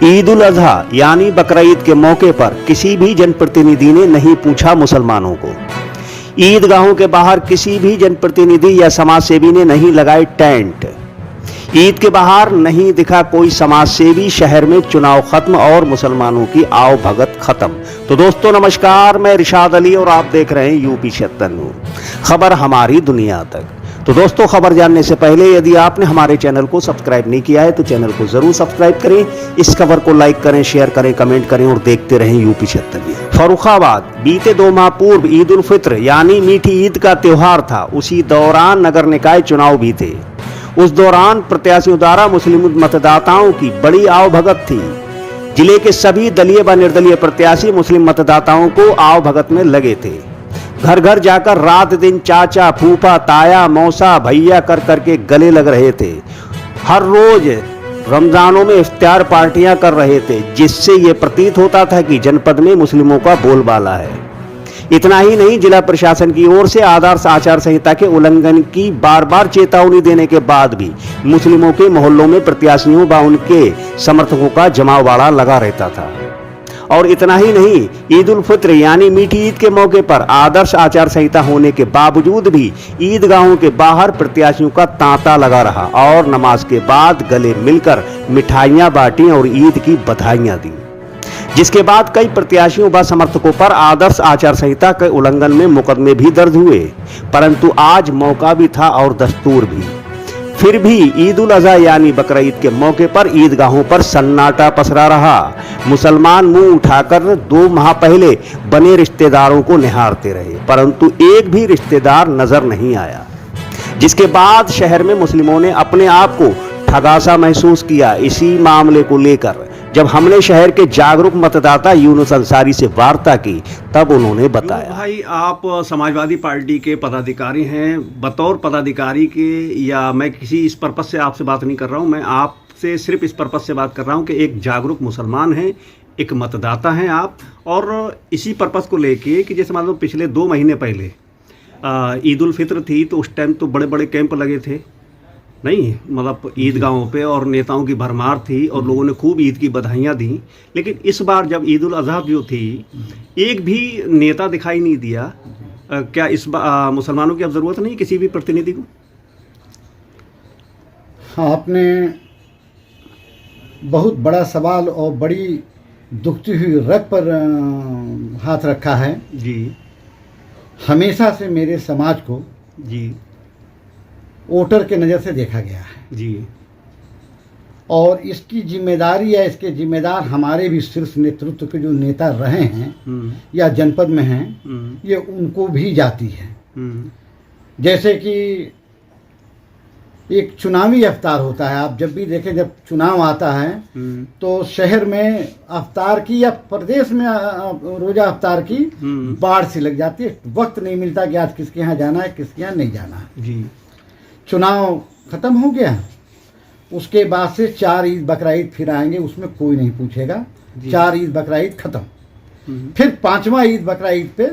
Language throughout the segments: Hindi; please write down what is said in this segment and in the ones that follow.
ईद उल अजहा यानी बकरा ईद के मौके पर किसी भी जनप्रतिनिधि ने नहीं पूछा मुसलमानों को। ईदगाहों के बाहर किसी भी जनप्रतिनिधि या समाज सेवी ने नहीं लगाए टेंट। ईद के बाहर नहीं दिखा कोई समाज सेवी। शहर में चुनाव खत्म और मुसलमानों की आओ भगत खत्म। तो दोस्तों नमस्कार, मैं रिशाद अली और आप देख रहे हैं यूपी 76 न्यूज़, खबर हमारी दुनिया तक। तो दोस्तों खबर जानने से पहले यदि आपने हमारे चैनल को सब्सक्राइब नहीं किया है तो चैनल को जरूर सब्सक्राइब करें, इस खबर को लाइक करें, शेयर करें, कमेंट करें और देखते रहें यूपी 76 न्यूज़। फर्रुखाबाद बीते 2 माह पूर्व ईद उल फित्र यानी मीठी ईद का त्योहार था। उसी दौरान नगर निकाय चुनाव भी थे। उस दौरान प्रत्याशियों द्वारा मुस्लिम मतदाताओं की बड़ी आवभगत थी। जिले के सभी दलीय व निर्दलीय प्रत्याशी मुस्लिम मतदाताओं को आवभगत में लगे थे। घर घर जाकर रात दिन चाचा, फूफा, ताया, मौसा, भैया कर करके गले लग रहे थे। हर रोज रमजानों में इफ्तार पार्टियां कर रहे थे, जिससे ये प्रतीत होता था कि जनपद में मुस्लिमों का बोलबाला है। इतना ही नहीं, जिला प्रशासन की ओर से आदर्श आचार संहिता के उल्लंघन की बार बार चेतावनी देने के बाद भी मुस्लिमों के मोहल्लों में प्रत्याशियों व उनके समर्थकों का जमावड़ा लगा रहता था। और इतना ही नहीं, ईद उल फित्र यानी मीठी ईद के मौके पर आदर्श आचार संहिता होने के बावजूद भी ईदगाहों के बाहर प्रत्याशियों का तांता लगा रहा और नमाज के बाद गले मिलकर मिठाइयां बांटी और ईद की बधाइयां दी, जिसके बाद कई प्रत्याशियों व समर्थकों पर आदर्श आचार संहिता के उल्लंघन में मुकदमे भी दर्ज हुए। परंतु आज मौका भी था और दस्तूर भी। फिर भी ईद उल अजहा यानी बकरा ईद के मौके पर ईदगाहों पर सन्नाटा पसरा रहा। मुसलमान मुंह उठाकर 2 माह पहले बने रिश्तेदारों को निहारते रहे, परंतु एक भी रिश्तेदार नजर नहीं आया, जिसके बाद शहर में मुस्लिमों ने अपने आप को ठगासा महसूस किया। इसी मामले को लेकर जब हमने शहर के जागरूक मतदाता यूनुस अंसारी से वार्ता की तब उन्होंने बताया। भाई, आप समाजवादी पार्टी के पदाधिकारी हैं। बतौर पदाधिकारी के, या मैं किसी इस पर्पज से आपसे बात नहीं कर रहा हूं, मैं आपसे सिर्फ इस पर्पज से बात कर रहा हूं कि एक जागरूक मुसलमान हैं, एक मतदाता हैं आप, और इसी पर्पज को लेके कि जैसे मान लो पिछले 2 महीने पहले ईद उल फित्र थी, तो उस टाइम तो बड़े बड़े कैंप लगे थे, नहीं मतलब ईदगाहों पे, और नेताओं की भरमार थी और लोगों ने खूब ईद की बधाइयाँ दी। लेकिन इस बार जब ईद उल अजहा जो थी, एक भी नेता दिखाई नहीं दिया। क्या इस मुसलमानों की अब ज़रूरत नहीं किसी भी प्रतिनिधि को? हाँ, आपने बहुत बड़ा सवाल और बड़ी दुखती हुई रग पर हाथ रखा है जी। हमेशा से मेरे समाज को जी वोटर के नज़र से देखा गया है जी, और इसकी जिम्मेदारी या इसके जिम्मेदार हमारे भी शीर्ष नेतृत्व के जो नेता रहे हैं या जनपद में हैं, ये उनको भी जाती है। जैसे कि एक चुनावी अफ्तार होता है, आप जब भी देखें जब चुनाव आता है तो शहर में अफ्तार की या प्रदेश में रोजा अफ्तार की बाढ़ सी लग जाती है। वक्त नहीं मिलता कि आज किसके यहाँ जाना है, किसके यहाँ नहीं जाना है। जी। चुनाव ख़त्म हो गया, उसके बाद से 4 ईद बकरा ईद फिर आएंगे, उसमें कोई नहीं पूछेगा। 4 ईद बकरा ईद ख़त्म, फिर 5वां ईद बकरा ईद पे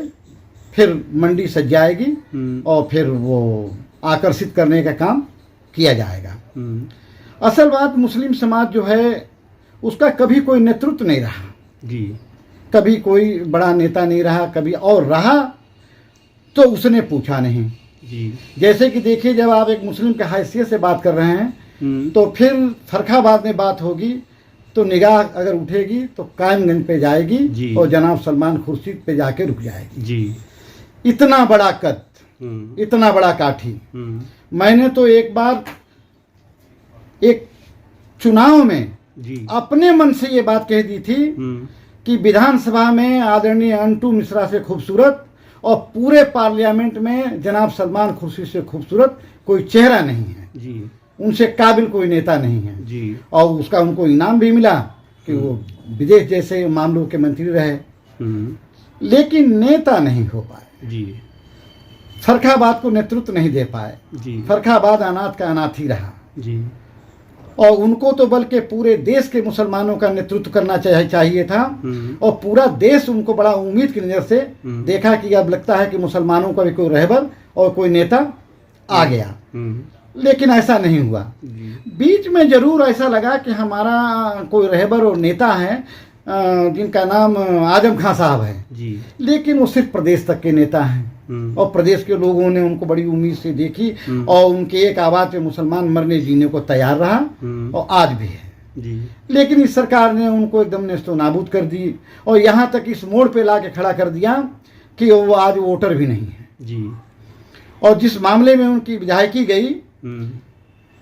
फिर मंडी सज जाएगी और फिर वो आकर्षित करने का काम किया जाएगा। असल बात, मुस्लिम समाज जो है उसका कभी कोई नेतृत्व नहीं रहा जी, कभी कोई बड़ा नेता नहीं रहा, कभी और रहा तो उसने पूछा नहीं जी। जैसे कि देखिए, जब आप एक मुस्लिम के हैसियत से बात कर रहे हैं तो फिर फर्रुखाबाद में बात होगी तो निगाह अगर उठेगी तो कायमगंज पे जाएगी और जनाब सलमान खुर्शीद पे जाके रुक जाएगी जी। इतना बड़ा कद, इतना बड़ा काठी। मैंने तो एक बार एक चुनाव में जी अपने मन से ये बात कह दी थी कि विधानसभा में आदरणीय अंटू मिश्रा से खूबसूरत और पूरे पार्लियामेंट में जनाब सलमान खुर्शीद से खूबसूरत कोई चेहरा नहीं है जी, उनसे काबिल कोई नेता नहीं है जी। और उसका उनको इनाम भी मिला कि वो विदेश जैसे मामलों के मंत्री रहे, लेकिन नेता नहीं हो पाए जी। फर्रुखाबाद को नेतृत्व नहीं दे पाए जी। फर्रुखाबाद अनाथ का अनाथ ही रहा जी। और उनको तो बल्कि पूरे देश के मुसलमानों का नेतृत्व करना चाहिए था, और पूरा देश उनको बड़ा उम्मीद की नज़र से देखा कि अब लगता है कि मुसलमानों का भी कोई रहबर और कोई नेता आ गया। लेकिन ऐसा नहीं हुआ। बीच में जरूर ऐसा लगा कि हमारा कोई रहबर और नेता है जिनका नाम आजम खां साहब है जी, लेकिन वो सिर्फ प्रदेश तक के नेता हैं और प्रदेश के लोगों ने उनको बड़ी उम्मीद से देखी और उनके एक आवाज पे मुसलमान मरने जीने को तैयार रहा और आज भी है जी। लेकिन इस सरकार ने उनको एकदम नेस्तो नाबूद कर दी और यहाँ तक इस मोड़ पे ला के खड़ा कर दिया कि वो आज वोटर भी नहीं है जी। और जिस मामले में उनकी विधायकी गई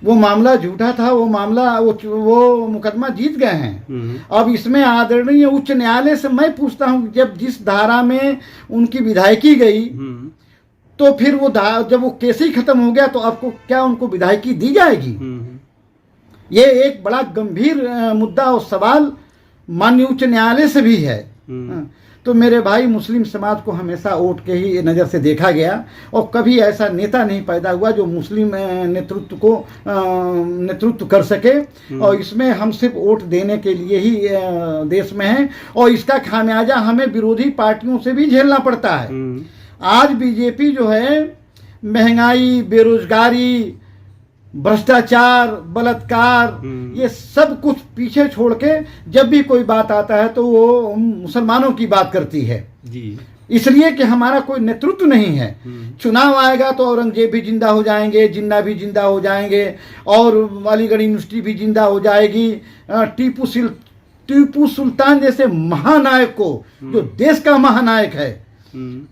वो मामला झूठा था, वो मामला वो मुकदमा जीत गए हैं। अब इसमें आदरणीय उच्च न्यायालय से मैं पूछता हूँ, जब जिस धारा में उनकी विधायकी गई तो फिर वो जब वो केस ही खत्म हो गया तो आपको क्या उनको विधायकी दी जाएगी? ये एक बड़ा गंभीर मुद्दा और सवाल माननीय उच्च न्यायालय से भी है। तो मेरे भाई, मुस्लिम समाज को हमेशा वोट के ही नज़र से देखा गया और कभी ऐसा नेता नहीं पैदा हुआ जो मुस्लिम नेतृत्व को नेतृत्व कर सके और इसमें हम सिर्फ वोट देने के लिए ही देश में हैं और इसका खामियाजा हमें विरोधी पार्टियों से भी झेलना पड़ता है। आज बीजेपी जो है महंगाई, बेरोजगारी, भ्रष्टाचार, बलात्कार, ये सब कुछ पीछे छोड़ के जब भी कोई बात आता है तो वो मुसलमानों की बात करती है जी। इसलिए कि हमारा कोई नेतृत्व नहीं है। चुनाव आएगा तो औरंगजेब भी जिंदा हो जाएंगे, जिन्ना भी जिंदा हो जाएंगे और अलीगढ़ यूनिवर्सिटी भी जिंदा हो जाएगी। टीपू सुल्तान जैसे महानायक को, जो देश का महानायक है,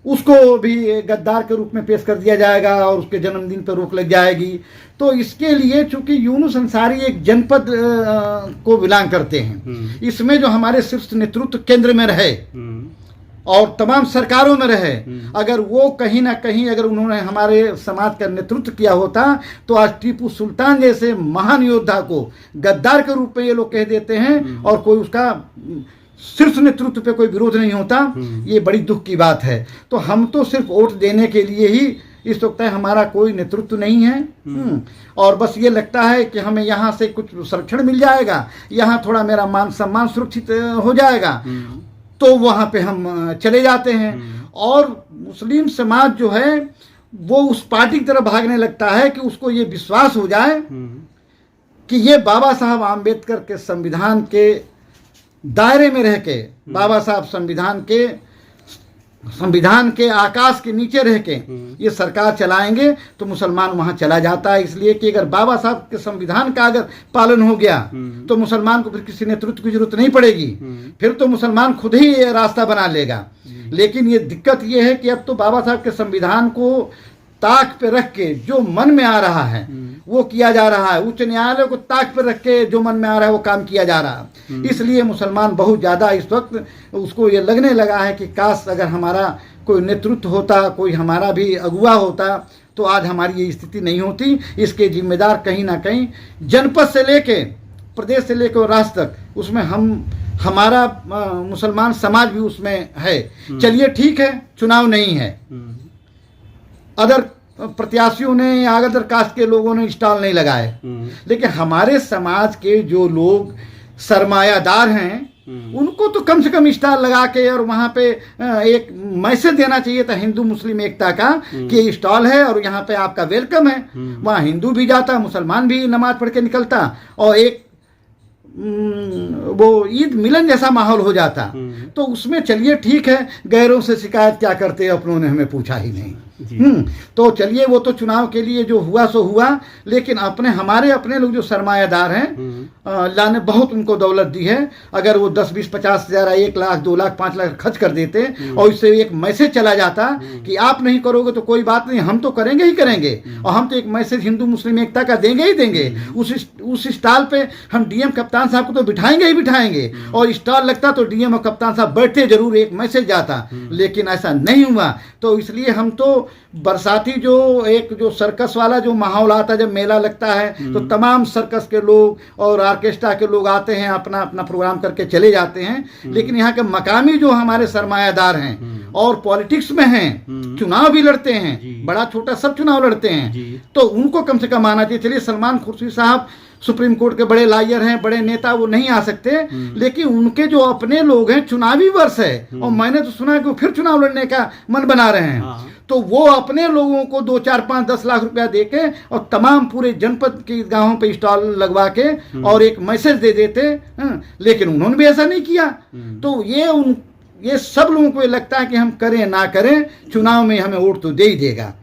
उसको भी गद्दार के रूप में पेश कर दिया जाएगा और उसके जन्मदिन पर रोक लग जाएगी। तो इसके लिए चूंकि यूनुस अंसारी एक जनपद को बिलोंग करते हैं, इसमें जो हमारे शीर्ष नेतृत्व केंद्र में रहे और तमाम सरकारों में रहे, अगर वो कहीं ना कहीं अगर उन्होंने हमारे समाज का नेतृत्व किया होता तो आज टीपू सुल्तान जैसे महान योद्धा को गद्दार के रूप में ये लोग कह देते हैं और कोई उसका शीर्ष नेतृत्व पे कोई विरोध नहीं होता। ये बड़ी दुख की बात है। तो हम तो सिर्फ वोट देने के लिए ही इस वक्त हमारा कोई नेतृत्व नहीं है और बस ये लगता है कि हमें यहाँ से कुछ संरक्षण मिल जाएगा, यहाँ थोड़ा मेरा मान सम्मान सुरक्षित हो जाएगा, तो वहाँ पे हम चले जाते हैं। और मुस्लिम समाज जो है वो उस पार्टी की तरफ भागने लगता है कि उसको ये विश्वास हो जाए कि ये बाबा साहब आम्बेडकर के संविधान के दायरे में रह के, बाबा साहब संविधान के आकाश के नीचे रह के ये सरकार चलाएंगे तो मुसलमान वहां चला जाता है। इसलिए कि अगर बाबा साहब के संविधान का अगर पालन हो गया तो मुसलमान को फिर किसी नेतृत्व की जरूरत नहीं पड़ेगी, फिर तो मुसलमान खुद ही ये रास्ता बना लेगा। लेकिन ये दिक्कत ये है कि अब तो बाबा साहब के संविधान को ताक पे रख के जो मन में आ रहा है वो किया जा रहा है, उच्च न्यायालय को ताक पे रख के जो मन में आ रहा है वो काम किया जा रहा है। इसलिए मुसलमान बहुत ज़्यादा इस वक्त उसको ये लगने लगा है कि काश अगर हमारा कोई नेतृत्व होता, कोई हमारा भी अगुवा होता तो आज हमारी ये स्थिति नहीं होती। इसके जिम्मेदार कहीं ना कहीं जनपद से लेके प्रदेश से लेकर राष्ट्र तक, उसमें हमारा मुसलमान समाज भी उसमें है। चलिए ठीक है, चुनाव नहीं है, अदर प्रत्याशियों ने या अदर कास्ट के लोगों ने स्टॉल नहीं लगाए, लेकिन हमारे समाज के जो लोग सरमायादार हैं उनको तो कम से कम स्टॉल लगा के और वहाँ पे एक मैसेज देना चाहिए था हिंदू मुस्लिम एकता का कि ये स्टॉल है और यहाँ पे आपका वेलकम है। वहाँ हिंदू भी जाता, मुसलमान भी नमाज पढ़ के निकलता और एक वो ईद मिलन जैसा माहौल हो जाता। तो उसमें चलिए ठीक है, गैरों से शिकायत क्या करते, अपनों ने हमें पूछा ही नहीं। तो चलिए वो तो चुनाव के लिए जो हुआ सो हुआ, लेकिन हमारे अपने लोग जो सरमायादार हैं, अल्लाह ने बहुत उनको दौलत दी है। अगर वो 10, 20, 50 हज़ार, 1 लाख, 2 लाख, 5 लाख खर्च कर देते और इससे एक मैसेज चला जाता कि आप नहीं करोगे तो कोई बात नहीं, हम तो करेंगे ही करेंगे और हम तो एक मैसेज हिंदू मुस्लिम एकता का देंगे ही देंगे। उस स्टॉल पे हम डीएम कप्तान साहब को तो बिठाएंगे ही बिठाएंगे और स्टॉल लगता तो डीएम और कप्तान साहब बैठते जरूर, एक मैसेज जाता, लेकिन ऐसा नहीं हुआ। तो इसलिए हम तो बरसाती जो सर्कस वाला जो माहौल आता है, जब मेला लगता है तो तमाम सर्कस के लोग और ऑर्केस्ट्रा के लोग आते हैं, अपना अपना प्रोग्राम करके चले जाते हैं। लेकिन यहाँ के मकामी जो हमारे सरमायादार हैं और पॉलिटिक्स में हैं, चुनाव भी लड़ते हैं, बड़ा छोटा सब चुनाव लड़ते हैं, तो उनको कम से कम आना चाहिए। चलिए सलमान खुर्शीद साहब सुप्रीम कोर्ट के बड़े लॉयर हैं, बड़े नेता, वो नहीं आ सकते, लेकिन उनके जो अपने लोग हैं, चुनावी वर्ष है और मैंने तो सुना कि वो फिर चुनाव लड़ने का मन बना रहे हैं। तो वो अपने लोगों को 2, 4, 5, 10 लाख रुपया देके और तमाम पूरे जनपद की ईदगाहों पे स्टॉल लगवा के और एक मैसेज दे देते। लेकिन उन्होंने भी ऐसा नहीं किया। तो ये सब लोगों को लगता है कि हम करें ना करें, चुनाव में हमें वोट तो दे ही देगा,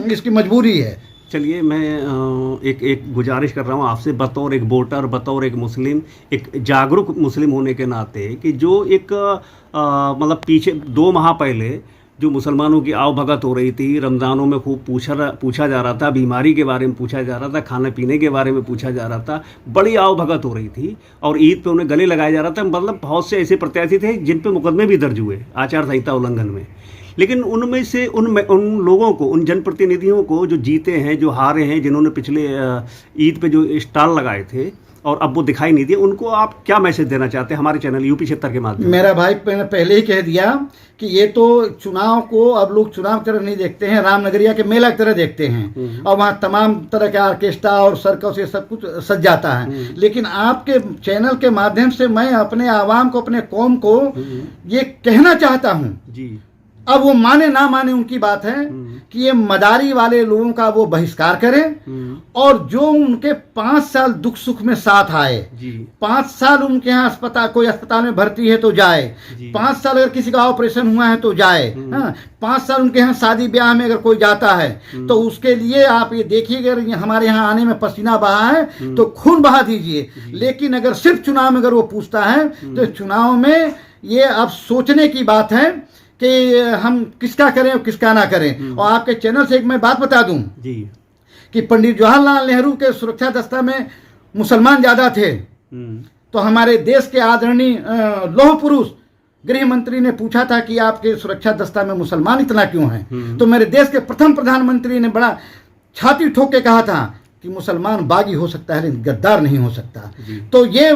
इसकी मजबूरी है। चलिए, मैं एक गुजारिश कर रहा हूँ आपसे, बतौर एक वोटर, बतौर एक मुस्लिम, एक जागरूक मुस्लिम होने के नाते, कि जो एक मतलब पीछे 2 माह पहले जो मुसलमानों की आवभगत हो रही थी, रमज़ानों में खूब पूछा जा रहा था, बीमारी के बारे में पूछा जा रहा था, खाने पीने के बारे में पूछा जा रहा था, बड़ी आवभगत हो रही थी, और ईद पे उन्हें गले लगाया जा रहा था। मतलब बहुत से ऐसे प्रत्याशी थे जिन पे मुकदमे भी दर्ज हुए आचार संहिता उल्लंघन में। लेकिन उनमें से उन लोगों को, उन जनप्रतिनिधियों को जो जीते हैं, जो हारे हैं, जिन्होंने पिछले ईद पे जो स्टॉल लगाए थे और अब वो दिखाई नहीं दिए, उनको आप क्या मैसेज देना चाहते हैं हमारे चैनल यूपी 76 के माध्यम? मेरा भाई, मैंने पहले ही कह दिया कि ये तो चुनाव को अब लोग चुनाव की तरह नहीं देखते हैं, रामनगरिया के मेला की तरह देखते हैं, और वहाँ तमाम तरह के ऑर्केस्ट्रा और सर्कस ये सब कुछ सज जाता है। लेकिन आपके चैनल के माध्यम से मैं अपने आवाम को, अपने कौम को ये कहना चाहता हूँ जी, अब वो माने ना माने उनकी बात है, कि ये मदारी वाले लोगों का वो बहिष्कार करें, और जो उनके 5 साल दुख सुख में साथ आए, 5 साल उनके यहाँ कोई अस्पताल में भर्ती है तो जाए, 5 साल अगर किसी का ऑपरेशन हुआ है तो जाए, 5 साल उनके यहाँ शादी ब्याह में अगर कोई जाता है तो उसके लिए आप ये देखिए, अगर हमारे यहाँ आने में पसीना बहा है तो खून बहा दीजिए। लेकिन अगर सिर्फ चुनाव में अगर वो पूछता है तो चुनाव में ये अब सोचने की बात है कि हम किसका करें और किसका ना करें। और आपके चैनल से एक मैं बात बता दूं जी, कि पंडित जवाहरलाल नेहरू के सुरक्षा दस्ता में मुसलमान ज्यादा थे, तो हमारे देश के आदरणीय लौह पुरुष गृह मंत्री ने पूछा था कि आपके सुरक्षा दस्ता में मुसलमान इतना क्यों हैं? तो मेरे देश के प्रथम प्रधानमंत्री ने बड़ा छाती ठोक के कहा था कि मुसलमान बागी हो सकता है लेकिन गद्दार नहीं हो सकता। तो ये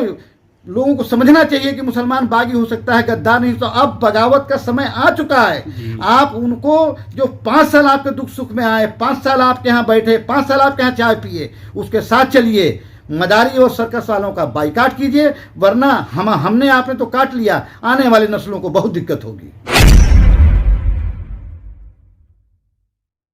लोगों को समझना चाहिए कि मुसलमान बागी हो सकता है, गद्दार नहीं। तो अब बगावत का समय आ चुका है। आप उनको, जो 5 साल आपके दुख सुख में आए, 5 साल आपके यहाँ बैठे, 5 साल आपके यहाँ चाय पिए, उसके साथ चलिए। मदारी और सर्कस वालों का बाइकाट कीजिए, वरना हमने आपने तो काट लिया, आने वाली नस्लों को बहुत दिक्कत होगी।